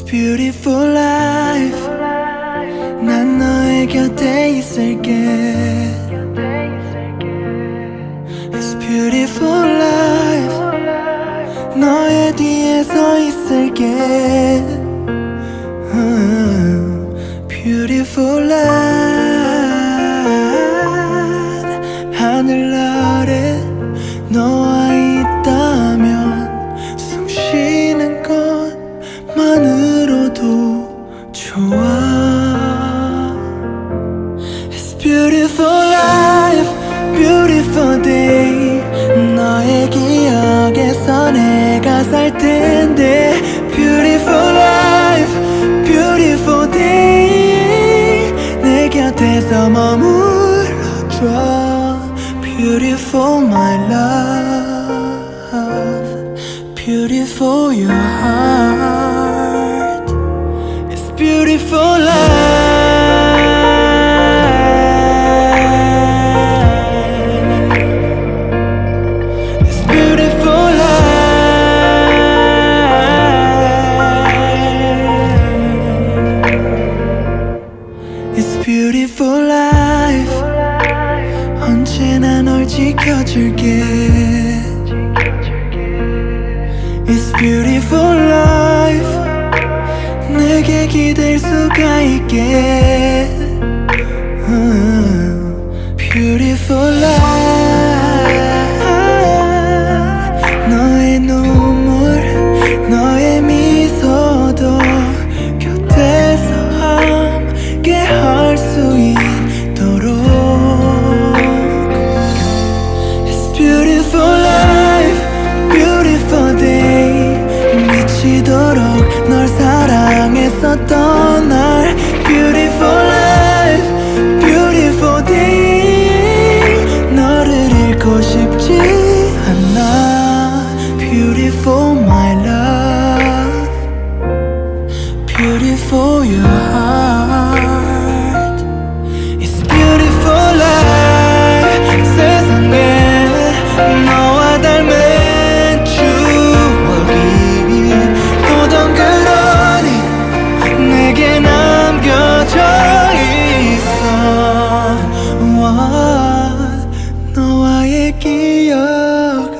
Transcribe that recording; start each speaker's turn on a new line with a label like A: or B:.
A: Beautiful life 난 너의 곁에 있을게 It's beautiful life 너의 뒤에 서 있을게 Beautiful life 하늘 아래 너와 있다면 숨 쉬는 것만으로도 좋아 It's beautiful life, beautiful day 너의 기억에서 내가 살 텐데 Beautiful life, beautiful day 내 곁에서 머물러줘 Beautiful my love Beautiful your heart It's beautiful life It's beautiful life It's beautiful life 언제나 널 지켜줄게 It's beautiful life 내게 기댈 수가 있게 Beautiful life 너의 눈물 너의 미소도 곁에서 함께 할 수 있도록 It's beautiful life beautiful day 미치도록 널 사랑했었던 날 Beautiful life, beautiful day 너를 잃고 싶지 않아 Beautiful my love Beautiful your heart It's beautiful life 세상에 너와 닮은 추억이 또 덩그러니 내게 남겨져 있어 너와의 기억